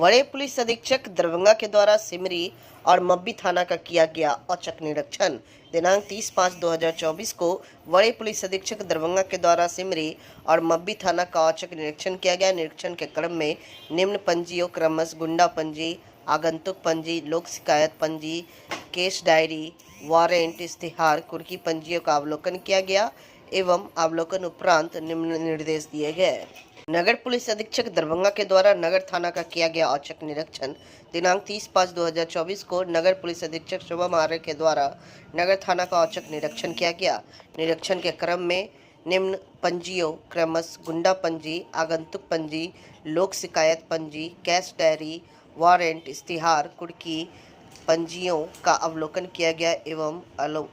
वरीय पुलिस अधीक्षक दरभंगा के द्वारा सिमरी और मब्बी थाना का किया गया औचक निरीक्षण। दिनांक 30/5/2024 को वरीय पुलिस अधीक्षक दरभंगा के द्वारा सिमरी और मब्बी थाना का औचक निरीक्षण किया गया। निरीक्षण के क्रम में निम्न पंजियों क्रमशः गुंडा पंजी, आगंतुक पंजी, लोक शिकायत पंजी, केस डायरी, वारंट, इश्तिहार, कुर्की पंजियों का अवलोकन किया गया एवं अवलोकन उपरांत निम्न निर्देश दिए गए। नगर पुलिस अधीक्षक दरभंगा के द्वारा नगर थाना का किया गया औचक निरीक्षण। दिनांक 30/5/2024 को नगर पुलिस अधीक्षक शुभम आर्य के द्वारा नगर थाना का औचक निरीक्षण किया गया। निरीक्षण के क्रम में निम्न पंजियों क्रमशः गुंडा पंजी, आगंतुक पंजी, लोक शिकायत पंजी, कैश डायरी, वारंट, इश्तिहार, कुर्की पंजियों का अवलोकन किया गया एवं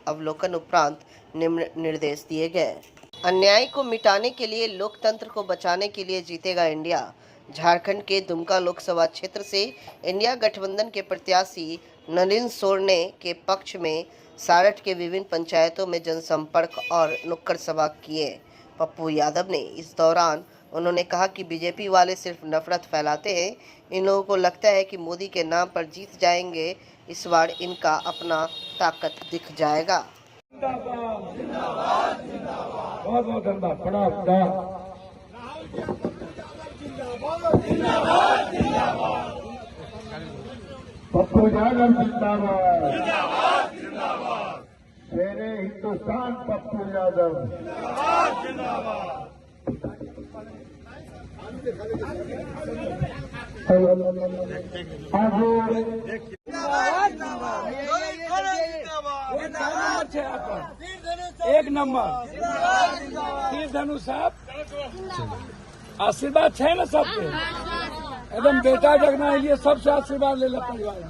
अवलोकन उपरांत निम्न निर्देश दिए गए। अन्याय को मिटाने के लिए, लोकतंत्र को बचाने के लिए जीतेगा इंडिया। झारखंड के दुमका लोकसभा क्षेत्र से इंडिया गठबंधन के प्रत्याशी नलिन सोरने के पक्ष में सारठ के विभिन्न पंचायतों में जनसंपर्क और नुक्कड़ सभा किए पप्पू यादव ने। इस दौरान उन्होंने कहा कि बीजेपी वाले सिर्फ नफरत फैलाते हैं। इन लोगों को लगता है कि मोदी के नाम पर जीत जाएंगे, इस बार इनका अपना ताकत दिख जाएगा। बहुत बहुत धन्यवाद। पप्पू यादव जिंदाबाद, शेरे हिंदुस्तान पप्पू यादव। एक नंबर तीर धनुष साहब आशीर्वाद है ना सबके, एकदम बेटा जगना है, सबसे आशीर्वाद ले लो। परिवार में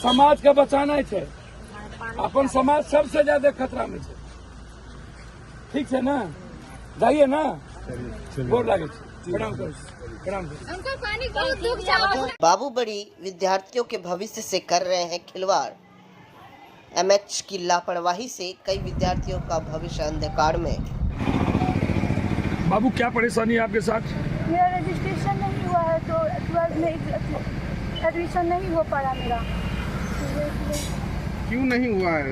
समाज का बचाना है, अपन समाज सबसे ज्यादा खतरा में है। ठीक है ना, जाइए ना, गोर लागे। बाबूबड़ी विद्यार्थियों के भविष्य से कर रहे हैं खिलवाड़। एमएच की लापरवाही से कई विद्यार्थियों का भविष्य अंधकार में। बाबू क्या परेशानी है आपके साथ? मेरा रजिस्ट्रेशन नहीं हुआ है, तो 12 में एडमिशन नहीं हो पाया मेरा। क्यों नहीं हुआ है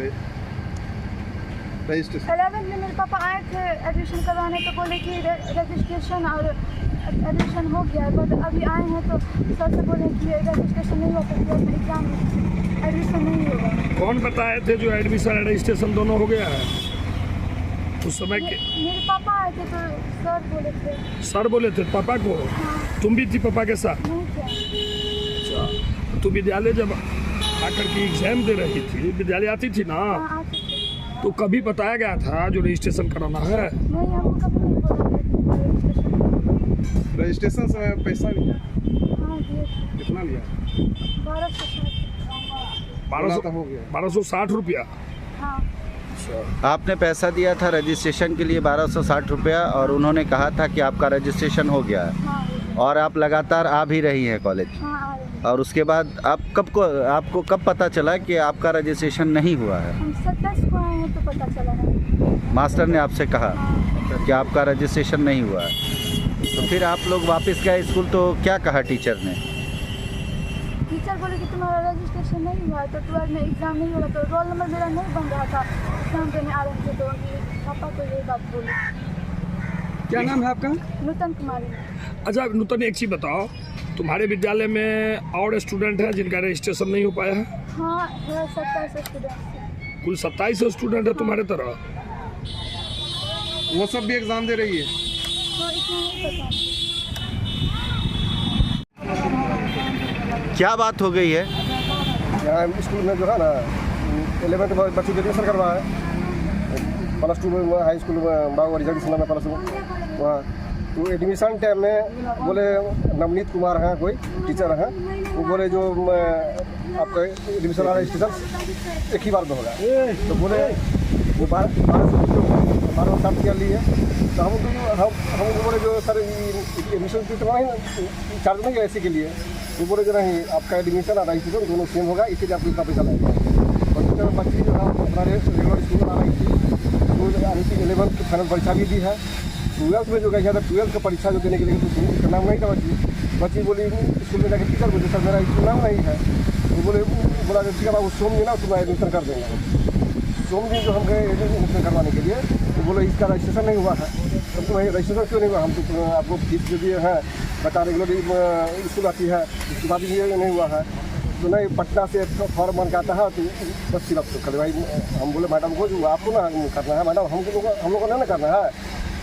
रजिस्ट्रेशन? 11 में मेरे पापा आए थे एडमिशन करवाने, तो बोले कि रजिस्ट्रेशन और एडमिशन हो गया है, बट अभी आए हैं तो सर से बोले कि रजिस्ट्रेशन नहीं हुआ, तो 12 में एग्जाम एडमिशन नहीं होगा। कौन बताए थे जो एडमिशन रजिस्ट्रेशन दोनों हो गया है? उस समय के मेरे पापा आए थे तो सर बोले थे। सर बोले थे पापा को? हाँ। तुम भी थी पापा के साथ? नहीं थे। अच्छा, तू विद्यालय जब आकर के एग्जाम दे रही थी, विद्यालय आती थी ना? हाँ, आते थे। तो कभी बताया गया था जो रजिस्ट्रेशन कराना है? नहीं, हमको कभी नहीं बोला रजिस्ट्रेशन समय पैसा लिया? हाँ, दिए थे। कितना लिया? 1260 रुपया। हाँ। आपने पैसा दिया था रजिस्ट्रेशन के लिए 1260 रुपया, और उन्होंने कहा था कि आपका रजिस्ट्रेशन हो गया है। हाँ। और आप लगातार आ भी रही हैं कॉलेज। हाँ, आ रहे हैं। और उसके बाद आपको कब पता चला कि आपका रजिस्ट्रेशन नहीं हुआ है? हम 27 को आए हैं तो पता चला है। मास्टर ने आपसे कहा हाँ। कि आपका रजिस्ट्रेशन नहीं हुआ है, तो फिर आप लोग वापस गए स्कूल, तो क्या कहा टीचर ने? टीचर बोले कि तुम्हारा रजिस्ट्रेशन नहीं हुआ है, तो 12 में एग्जाम नहीं होगा, तो रोल नंबर मेरा नहीं बन रहा था, एग्जाम देने आ रहे थे, तो पापा को ये बात बोली। क्या नाम है आपका? नूतन कुमारी। अच्छा नूतन, एक चीज बताओ, तुम्हारे विद्यालय में और स्टूडेंट हैं जिनका रजिस्ट्रेशन नहीं हो पाया है? हाँ है, 27 स्टूडेंट। कुल 27 स्टूडेंट है तुम्हारे तरह? वो सब भी एग्जाम दे रही है? तो इसमें नहीं पता। क्या बात हो गई है? यहाँ स्कूल में जो है ना 11th बच्चों के एडमिशन करवा है, +2 में हाई स्कूल में बाबू रिजल्ट में +2 वहाँ, तो एडमिशन टाइम में बोले नवनीत कुमार हैं, कोई टीचर हैं, वो बोले जो आपका एडमिशन वाला रजिस्ट्रेशन एक ही बार में होगा, तो बोले वो 1260 रुपया लिए। तो हम बोले जो सर एडमिशन की चार्ज नहीं है ऐसी के लिए, वो बोले जो नहीं, आपका एडमिशन और रजिस्ट्रेशन दोनों सेम होगा, इसलिए आपको इतना पैसा लगेगा। और बच्ची जो है अपना रेगुलर स्कूल आ रही थी, स्कूल आने की 11th की फाइनल परीक्षा भी दी है। 12th में जो गया था, 12th का परीक्षा जो देने के लिए तो नाम नहीं था बच्ची, बच्ची बोली स्कूल में जाकर टीचर बोले सर मेरा स्कूल नाम नहीं है। तो बोला ठीक है बाबू सोम दिन ना तुम्हें एडमिशन कर देंगे। सोम दिन जो हम गए एडमिशन करवाने के लिए तो बोले इसका रजिस्ट्रेशन नहीं हुआ है। तो तुम्हें रजिस्ट्रेशन क्यों नहीं हुआ? हम तो आपको फीस जो दिए हैं बता रेगुलर स्कूल आती है, उसके बाद ये नहीं हुआ है। तो नहीं पटना से फॉर्म बन के आता है तो बस फिलअप तो कर भाई। हम बोले मैडम को जो आपको ना करना है मैडम, हम लोग को नहीं ना करना है।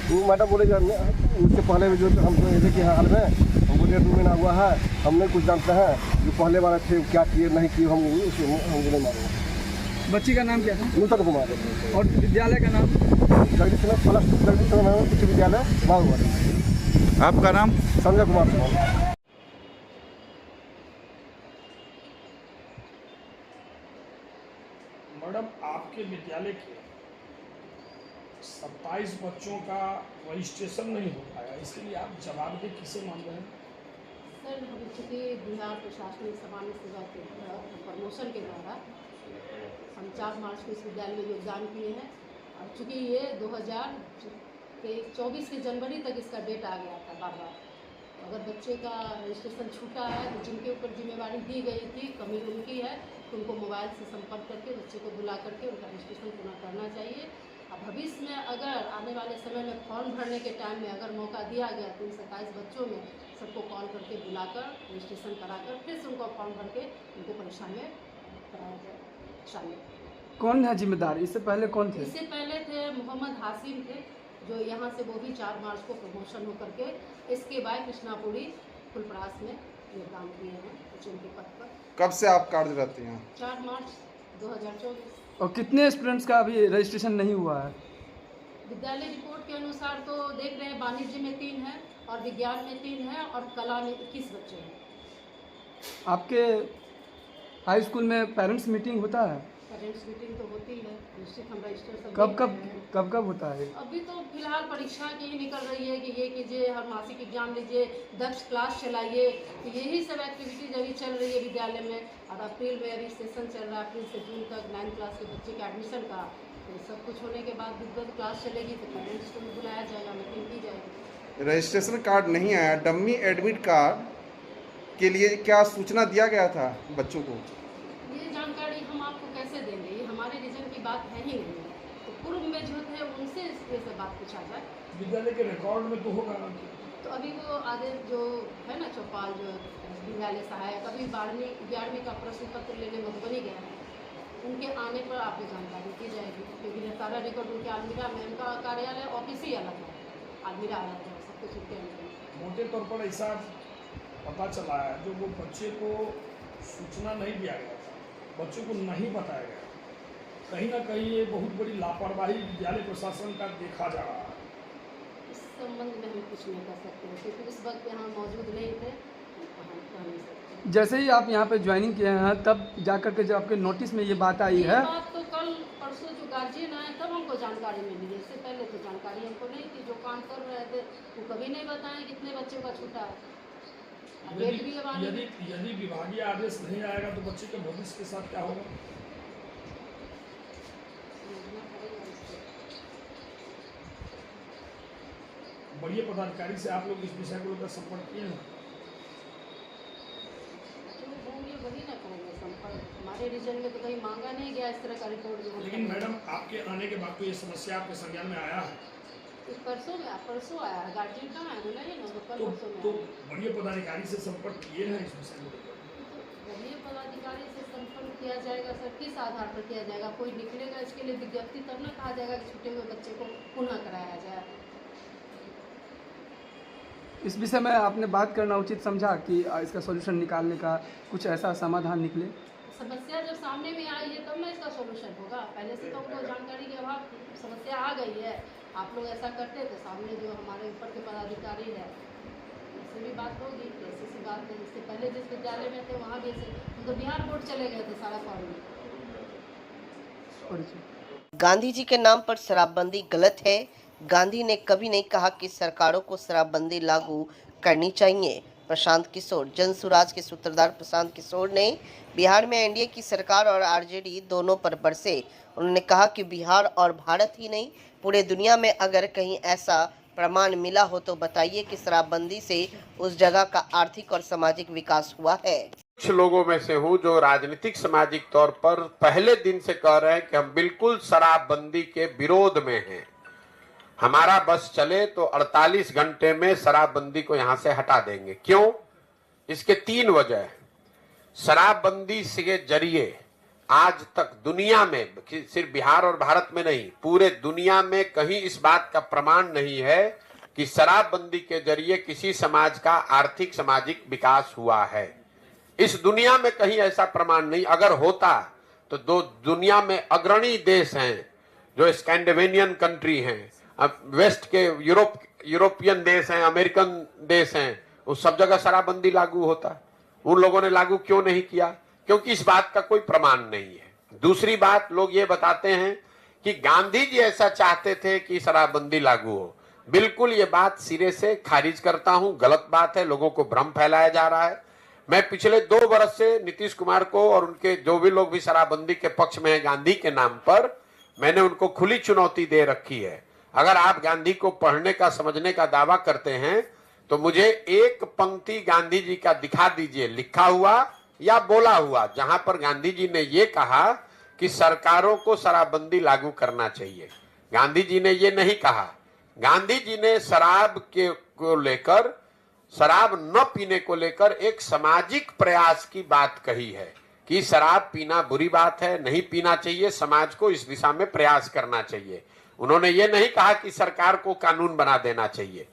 तो मैडम बोले उससे पहले जो हम देखिए हाल में हमको 1.5 महीना हुआ है, हम नहीं कुछ जानते हैं। जो पहले वाले थे क्या किए नहीं किए हम नहीं मालूम। बच्ची का नाम क्या है नूतन कुमार और विद्यालय का नाम? जगदीश उच्च विद्यालय बागवाड़ी। आपका नाम? संजय कुमार। मैडम आपके विद्यालय के 27 बच्चों का रजिस्ट्रेशन नहीं हो पाया, इसके लिए आप जवाबदेह किसे मान रहे हैं? सर हम चूँकि बिहार प्रशासनिक सामान्य सेवा के प्रमोशन के द्वारा हम 4 मार्च को इस विद्यालय में योगदान किए हैं। और चूँकि ये 2024 के जनवरी तक इसका डेट आ गया था बार। अगर बच्चे का रजिस्ट्रेशन छूटा है तो जिनके ऊपर जिम्मेवारी दी गई थी, कमी उनकी है, तो उनको मोबाइल से संपर्क करके बच्चे को बुला करके उनका रजिस्ट्रेशन पूरा करना चाहिए। अब भविष्य में अगर आने वाले समय में फॉर्म भरने के टाइम में अगर मौका दिया गया तो इन 27 बच्चों में सबको कॉल करके बुलाकर रजिस्ट्रेशन कराकर फिर से उनको फॉर्म भर के उनको परीक्षा में कराया जाए शामिल। कौन है जिम्मेदार? इससे पहले कौन थे? इससे पहले थे मोहम्मद हासिम थे, जो यहाँ से वो भी 4 मार्च को प्रमोशन होकर के इसके बाद कृष्णापुरी फुलपरास में योगदान किए हैं उनके पद पर। कब से आप कार्यरत हैं? 4 मार्च 2024। और कितने स्टूडेंट्स का अभी रजिस्ट्रेशन नहीं हुआ है? विद्यालय रिपोर्ट के अनुसार तो देख रहे हैं वाणिज्य में 3 है और विज्ञान में 3 है और कला में 21 बच्चे हैं। आपके हाई स्कूल में पेरेंट्स मीटिंग होता है? पेरेंट्स मीटिंग तो होती है, निश्चित हम रजिस्टर सब कब होता है? अभी तो फिलहाल परीक्षा की ही निकल रही है कि ये कीजिए, हर मासिक एग्जाम लीजिए, दक्ष क्लास चलाइए, तो यही सब एक्टिविटीज अभी चल रही है विद्यालय में। और अप्रैल में अभी सेशन चल रहा है, अप्रैल से जून तक 9th क्लास के बच्चे के एडमिशन का। तो सब कुछ होने के बाद विद्वत क्लास चलेगी तो पेरेंट्स को भी बुलाया जाएगा, मीटिंग की जाएगी। रजिस्ट्रेशन कार्ड नहीं आया, डम्मी एडमिट कार्ड के लिए क्या सूचना दिया गया था बच्चों को? ये जानकारी हम आपको कैसे देंगे, ये हमारे रीजन की बात है ही नहीं। तो पूर्व में जो थे उनसे ये सब बात पूछा जाए। विद्यालय के रिकॉर्ड में तो होगा ना? तो अभी वो आदेश जो है ना चौपाल जो विद्यालय सहायक अभी 11वीं का प्रश्न पत्र लेने मधुबनी गया है, उनके आने पर आपको जानकारी दी जाएगी। क्योंकि सारा रिकॉर्ड उनके अलमीरा में, उनका कार्यालय ऑफिस ही अलग है, अलमीरा अलग है, सब कुछ उनके अंदर। मोटे तौर पर ऐसा पता चला है जो वो बच्चे को सूचना नहीं दिया गया था, बच्चों को नहीं बताया गया, कहीं ना कहीं ये बहुत बड़ी लापरवाही विद्यालय प्रशासन का देखा जा रहा है। इस संबंध में हम कुछ नहीं कर सकते क्योंकि उस वक्त यहाँ मौजूद नहीं थे, हम कह नहीं सकते। जैसे ही आप यहाँ पे ज्वाइनिंग किए हैं तब जाकर के जब आपके नोटिस में ये बात आई है? बात तो कल परसों जो गार्जियन आए तब हमको जानकारी मिली है, इससे पहले तो जानकारी हमको नहीं थी। जो काम कर रहे थे वो कभी नहीं बताएं कितने बच्चों का छूटा है। यदि विभागीय आदेश नहीं आएगा तो बच्चे के भविष्य के साथ क्या होगा? बड़े पदाधिकारी से आप लोग इस विषय को लेकर संपर्क किए हैं? जो होंगे वही ना करेंगे संपर्क, हमारे रीजन में तो कहीं मांगा नहीं गया इस तरह का रिपोर्ट। लेकिन मैडम आपके आने के बाद तो ये समस्या आपके संज्ञान में आया है? परसों आया है, गार्जियन कहाँ है बुलाइए ना, कल परसों में। तो बड़े पदाधिकारी से संपर्क किए हैं इस विषय को लेकर? बड़े पदाधिकारी से संपर्क किया जाएगा सर, किस आधार पर किया जाएगा? कोई निकलेगा इसके लिए विज्ञप्ति तब ना कहा जाएगा कि छूटे हुए बच्चे को पुनः कराया जाए। इस विषय में आपने बात करना उचित समझा कि इसका सॉल्यूशन निकालने का कुछ ऐसा समाधान निकले? समस्या जब सामने में आई है तब ना इसका सॉल्यूशन होगा। पहले से तो हमको जानकारी के अभाव समस्या आ गई है। आप लोग ऐसा करते तो सामने जो हमारे ऊपर के पदाधिकारी है उससे भी बात होगी, ऐसी सी बात है। इससे पहले जिस विद्यालय में थे वहाँ भी ऐसे तो बिहार बोर्ड चले गए थे सारा फॉर्म। गांधी जी के नाम पर शराबबंदी गलत है। गांधी ने कभी नहीं कहा कि सरकारों को शराबबंदी लागू करनी चाहिए। प्रशांत किशोर, जन सुराज के सूत्रधार प्रशांत किशोर ने बिहार में एनडीए की सरकार और आरजेडी दोनों पर बरसे। उन्होंने कहा कि बिहार और भारत ही नहीं पूरे दुनिया में अगर कहीं ऐसा प्रमाण मिला हो तो बताइए कि शराबबंदी से उस जगह का आर्थिक और सामाजिक विकास हुआ है। कुछ लोगों में से हूं जो राजनीतिक सामाजिक तौर पर पहले दिन से कह रहे हैं कि हम बिल्कुल शराबबंदी के विरोध में हैं। हमारा बस चले तो 48 घंटे में शराबबंदी को यहां से हटा देंगे। क्यों? इसके 3 वजह। शराबबंदी के जरिए आज तक दुनिया में, सिर्फ बिहार और भारत में नहीं, पूरे दुनिया में कहीं इस बात का प्रमाण नहीं है कि शराबबंदी के जरिए किसी समाज का आर्थिक सामाजिक विकास हुआ है। इस दुनिया में कहीं ऐसा प्रमाण नहीं। अगर होता तो दुनिया में अग्रणी देश हैं जो स्कैंडिनेवियन कंट्री हैं, वेस्ट के यूरोपियन देश हैं, अमेरिकन देश हैं, उस सब जगह शराबबंदी लागू होता। उन लोगों ने लागू क्यों नहीं किया? क्योंकि इस बात का कोई प्रमाण नहीं है। दूसरी बात, लोग ये बताते हैं कि गांधी जी ऐसा चाहते थे कि शराबबंदी लागू हो। बिल्कुल ये बात सिरे से खारिज करता हूं, गलत बात है। लोगों को भ्रम फैलाया जा रहा है। मैं पिछले 2 वर्ष से नीतीश कुमार को और उनके जो भी लोग भी शराबबंदी के पक्ष में हैं गांधी के नाम पर, मैंने उनको खुली चुनौती दे रखी है। अगर आप गांधी को पढ़ने का, समझने का दावा करते हैं तो मुझे एक पंक्ति गांधी जी का दिखा दीजिए, लिखा हुआ या बोला हुआ, जहां पर गांधी जी ने ये कहा कि सरकारों को शराबबंदी लागू करना चाहिए। गांधी जी ने ये नहीं कहा। गांधी जी ने शराब को लेकर, शराब न पीने को लेकर एक सामाजिक प्रयास की बात कही है कि शराब पीना बुरी बात है, नहीं पीना चाहिए, समाज को इस दिशा में प्रयास करना चाहिए। उन्होंने ये नहीं कहा कि सरकार को कानून बना देना चाहिए।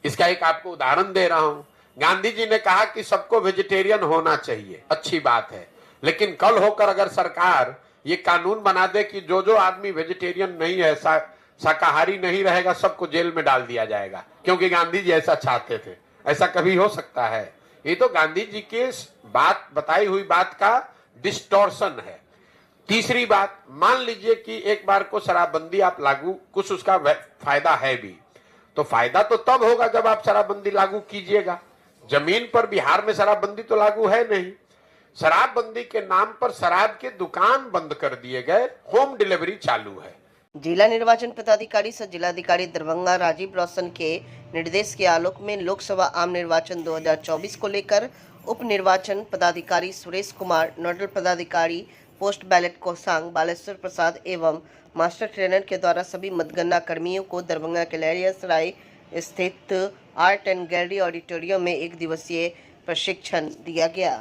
इसका एक आपको उदाहरण दे रहा हूं। गांधी जी ने कहा कि सबको वेजिटेरियन होना चाहिए, अच्छी बात है, लेकिन कल होकर अगर सरकार ये कानून बना दे कि जो आदमी वेजिटेरियन नहीं है, शाकाहारी नहीं रहेगा, सबको जेल में डाल दिया जाएगा क्योंकि गांधी जी ऐसा चाहते थे, ऐसा कभी हो सकता है? ये तो गांधी जी के बात, बताई हुई बात का डिस्टॉर्शन है। तीसरी बात, मान लीजिए कि एक बार को शराबबंदी आप लागू, कुछ उसका फायदा है भी, तो फायदा तो तब होगा जब आप शराबबंदी लागू कीजिएगा। जमीन पर बिहार में शराबबंदी तो लागू है नहीं। शराबबंदी के नाम पर शराब के दुकान बंद कर दिए गए, होम डिलीवरी चालू है। जिला निर्वाचन पदाधिकारी सह जिलाधिकारी दरभंगा राजीव रोशन के निर्देश के आलोक में लोकसभा आम निर्वाचन 2024 को लेकर उप निर्वाचन पदाधिकारी सुरेश कुमार, नोडल पदाधिकारी पोस्ट बैलेट कोसांग बालेश्वर प्रसाद एवं मास्टर ट्रेनर के द्वारा सभी मतगणना कर्मियों को दरभंगा के लहरियासराय स्थित आर्ट एंड गैलरी ऑडिटोरियम में 1 दिवसीय प्रशिक्षण दिया गया।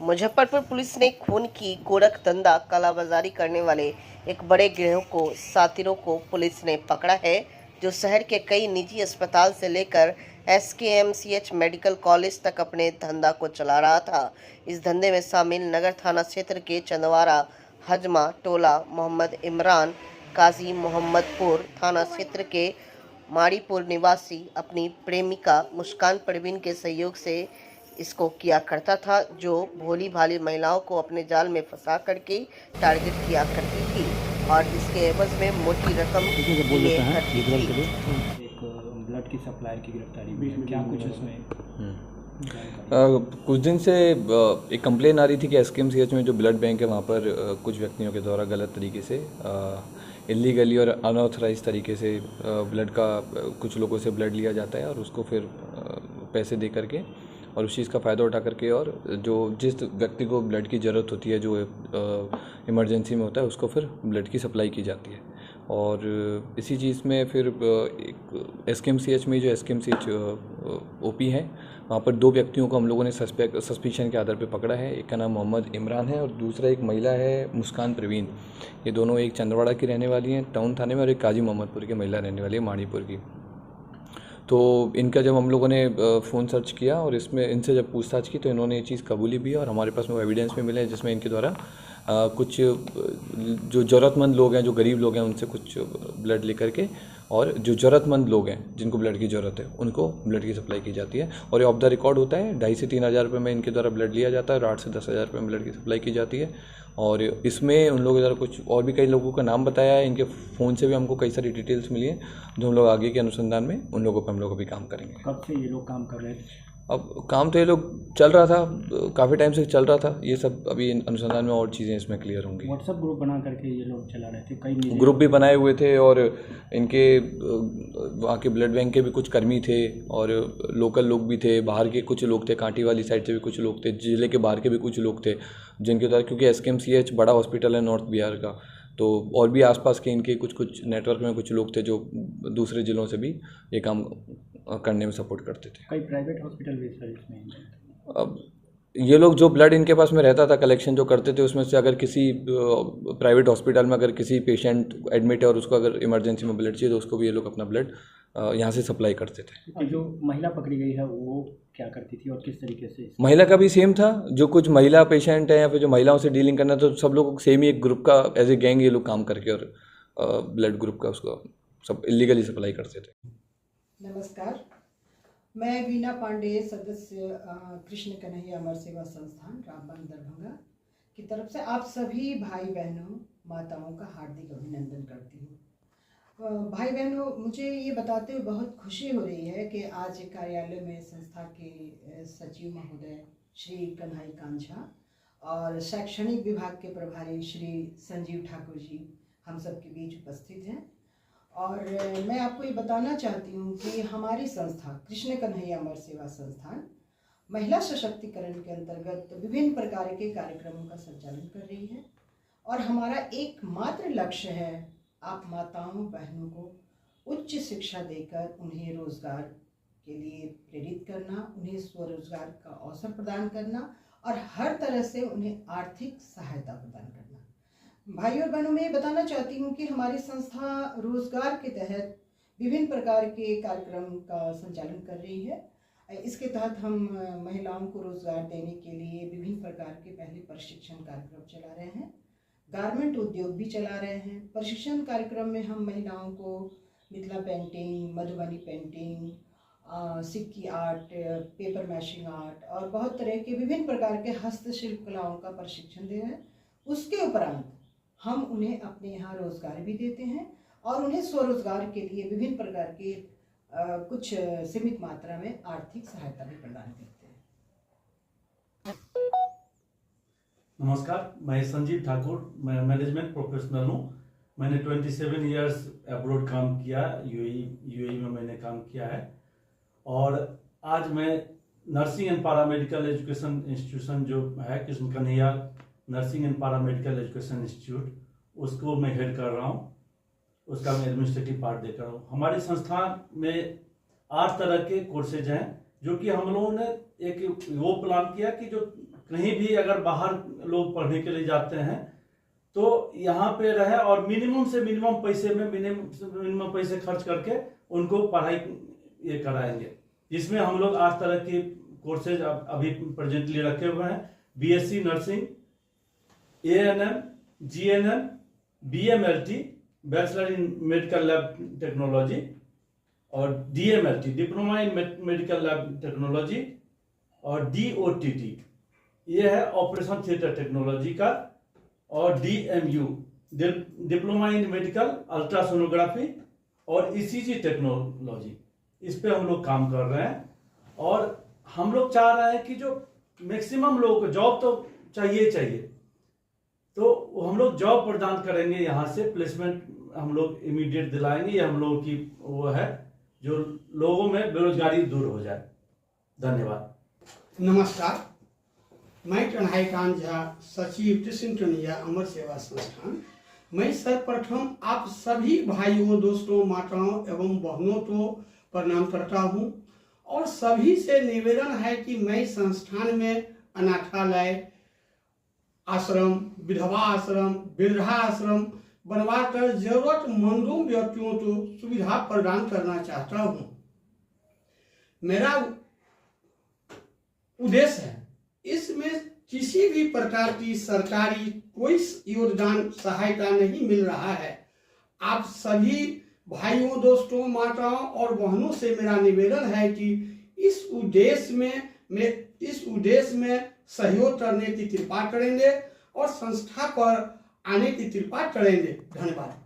मुजफ्फरपुर पुलिस ने खून की गोरख धंधा कालाबाजारी करने वाले एक बड़े गिरोह को सातिरों को पुलिस ने पकड़ा है, जो शहर के कई निजी अस्पताल से लेकर SKMCH मेडिकल कॉलेज तक अपने धंधा को चला रहा था। इस धंधे में शामिल नगर थाना क्षेत्र के चंदवारा हजमा टोला मोहम्मद इमरान काजी मोहम्मदपुर थाना क्षेत्र के माड़ीपुर निवासी अपनी प्रेमिका मुस्कान परवीन के सहयोग से इसको किया करता था, जो भोली भाली महिलाओं को अपने जाल में फंसा करके टारगेट किया करती थी और इसके एवज में मोटी रकम लिए करती थी। एक ब्लड की सप्लाई की गिरफ्तारी हुई है, क्या कुछ उसमें कुछ दिन से एक कंप्लेन आ रही थी कि SKMCH में जो ब्लड बैंक है वहाँ पर कुछ व्यक्तियों के द्वारा गलत तरीके से इलीगली और अनऑथराइज तरीके से ब्लड का कुछ लोगों से ब्लड लिया जाता है और उसको फिर पैसे दे करके और उस चीज़ का फ़ायदा उठा करके और जो जिस व्यक्ति को ब्लड की ज़रूरत होती है, जो इमरजेंसी में होता है, उसको फिर ब्लड की सप्लाई की जाती है। और इसी चीज़ में फिर एक SKMCH में जो SKMCH OP है वहाँ पर 2 व्यक्तियों को हम लोगों ने सस्पिशन के आधार पर पकड़ा है। एक का नाम मोहम्मद इमरान है और दूसरा एक महिला है मुस्कान प्रवीण। ये दोनों एक चंद्रवाड़ा की रहने वाली हैं टाउन थाने में और एक काजी मोहम्मदपुर की महिला रहने वाली है माणीपुर की। तो इनका जब हम लोगों ने फ़ोन सर्च किया और इसमें इनसे जब पूछताछ की तो इन्होंने ये चीज़ कबूली भी और हमारे पास में एविडेंस भी मिले हैं जिसमें इनके द्वारा कुछ जो ज़रूरतमंद लोग हैं, जो गरीब लोग हैं, उनसे कुछ ब्लड लेकर के और जो ज़रूरतमंद लोग हैं जिनको ब्लड की ज़रूरत है उनको ब्लड की सप्लाई की जाती है। और ये ऑफ द रिकॉर्ड होता है। 2,500 से 3,000 रुपये में इनके द्वारा ब्लड लिया जाता है और 8,000 से 10,000 रुपये में ब्लड की सप्लाई की जाती है। और इसमें उन लोगों के द्वारा कुछ और भी कई लोगों का नाम बताया है। इनके फ़ोन से भी हमको कई सारी डिटेल्स मिली हैं जो हम लोग आगे के अनुसंधान में उन लोगों पर हम लोग अभी काम करेंगे। कब से ये लोग काम कर रहे थे? अब काम तो ये लोग चल रहा था, काफ़ी टाइम से चल रहा था। ये सब अभी अनुसंधान में और चीज़ें इसमें क्लियर होंगी। व्हाट्सएप ग्रुप बना करके ये लोग चला रहे थे, कई ग्रुप भी बनाए हुए थे और इनके वहाँ के ब्लड बैंक के भी कुछ कर्मी थे और लोकल लोग भी थे, बाहर के कुछ लोग थे, कांटी वाली साइड से भी कुछ लोग थे, ज़िले के बाहर के भी कुछ लोग थे जिनके द्वारा, क्योंकि SKMCH बड़ा हॉस्पिटल है नॉर्थ बिहार का, तो और भी आसपास के इनके कुछ नेटवर्क में कुछ लोग थे जो दूसरे ज़िलों से भी ये काम करने में सपोर्ट करते थे। कई प्राइवेट हॉस्पिटल भी सर इसमें। अब ये लोग जो ब्लड इनके पास में रहता था कलेक्शन जो करते थे उसमें से अगर किसी प्राइवेट हॉस्पिटल में अगर किसी पेशेंट एडमिट है और उसको अगर इमरजेंसी में ब्लड चाहिए तो उसको भी ये लोग अपना ब्लड यहाँ से सप्लाई करते थे। और जो महिला पकड़ी गई है वो क्या करती थी और किस तरीके से? महिला का भी सेम था। जो कुछ महिला पेशेंट है या फिर जो महिलाओं से डीलिंग करना, तो सब लोग सेम ही एक ग्रुप का एज ए गैंग ये लोग काम करके और ब्लड ग्रुप का उसको सब इलीगली सप्लाई करते थे। नमस्कार, मैं वीना पांडे, सदस्य कृष्ण कन्हैया अमर सेवा संस्थान रामबन दरभंगा की तरफ से आप सभी भाई बहनों माताओं का हार्दिक अभिनंदन करती हूँ। भाई बहनों, मुझे ये बताते हुए बहुत खुशी हो रही है कि आज कार्यालय में संस्था के सचिव महोदय श्री कन्हई कांझा और शैक्षणिक विभाग के प्रभारी श्री संजीव ठाकुर जी हम सब के बीच उपस्थित हैं। और मैं आपको ये बताना चाहती हूँ कि हमारी संस्था कृष्ण कन्हैया अमर सेवा संस्थान महिला सशक्तिकरण के अंतर्गत विभिन्न प्रकार के कार्यक्रमों का संचालन कर रही है और हमारा एकमात्र लक्ष्य है आप माताओं बहनों को उच्च शिक्षा देकर उन्हें रोजगार के लिए प्रेरित करना, उन्हें स्वरोजगार का अवसर प्रदान करना और हर तरह से उन्हें आर्थिक सहायता प्रदान करना। भाई और बहनों, मैं ये बताना चाहती हूँ कि हमारी संस्था रोजगार के तहत विभिन्न प्रकार के कार्यक्रम का संचालन कर रही है। इसके तहत हम महिलाओं को रोजगार देने के लिए विभिन्न प्रकार के पहले प्रशिक्षण कार्यक्रम चला रहे हैं, गारमेंट उद्योग भी चला रहे हैं। प्रशिक्षण कार्यक्रम में हम महिलाओं को मिथिला पेंटिंग, मधुबनी पेंटिंग, सिक्की आर्ट, पेपर मैशिंग आर्ट और बहुत तरह के विभिन्न प्रकार के हस्तशिल्प कलाओं का प्रशिक्षण दे रहे हैं। उसके उपरांत हम उन्हें अपने यहाँ रोजगार भी देते हैं और उन्हें स्वरोजगार के लिए विभिन्न प्रकार के कुछ सीमित मात्रा में आर्थिक सहायता भी प्रदान करते हैं। नमस्कार, मैं संजीव ठाकुर, मैं मैनेजमेंट प्रोफेशनल हूँ। मैंने 27 इयर्स अब्रॉड काम किया, यूएई में मैंने काम किया है और आज मैं nursing and paramedical education institution जो है Krishna Kanhaiya nursing and paramedical education institute, उसको मैं हेड कर रहा हूँ। उसका मैं एडमिनिस्ट्रेटिव पार्ट देख रहा हूँ। हमारी संस्थान में 8 तरह के कोर्सेज हैं जो कि हम लोगों ने एक वो प्लान किया कि जो कहीं भी अगर बाहर लोग पढ़ने के लिए जाते हैं तो यहाँ पे रहे और मिनिमम से मिनिमम पैसे में मिनिमम पैसे खर्च करके उनको पढ़ाई ये कराएंगे। जिसमें हम लोग 8 तरह के कोर्सेज अभी प्रेजेंटली रखे हुए हैं। BSc nursing, ANM, GNM, BMLT bachelor in medical lab technology और DMLT diploma in medical lab technology और डीओटीटी ये है ऑपरेशन थिएटर टेक्नोलॉजी का और DMU diploma in medical ultrasonography और ईसीजी टेक्नोलॉजी, इस पे हम लोग काम कर रहे हैं। और हम लोग चाह रहे हैं कि जो मैक्सिमम लोगों को जॉब तो चाहिए, तो हम लोग जॉब प्रदान करेंगे, यहाँ से प्लेसमेंट हम लोग इमीडिएट दिलाएंगे। ये हम लोगों की वो है जो लोगों में बेरोजगारी दूर हो जाए। धन्यवाद। नमस्कार, मैं कन्हैया कांत झा, सचिव कृष्ण कन्हैया अमर सेवा संस्थान। मैं सर्वप्रथम आप सभी भाइयों, दोस्तों, माताओं एवं बहनों को प्रणाम करता हूं और सभी से निवेदन है कि मैं संस्थान में अनाथालय, आश्रम, विधवा आश्रम, वृद्धा आश्रम बनवाकर जरूरतमंदों व्यक्तियों को सुविधा प्रदान करना चाहता हूं। मेरा उद्देश्य है, इसमें किसी भी प्रकार की सरकारी कोई योगदान सहायता नहीं मिल रहा है। आप सभी भाइयों, दोस्तों, माताओं और बहनों से मेरा निवेदन है कि इस उद्देश्य में सहयोग करने की कृपा करेंगे और संस्था पर आने की कृपा करेंगे। धन्यवाद।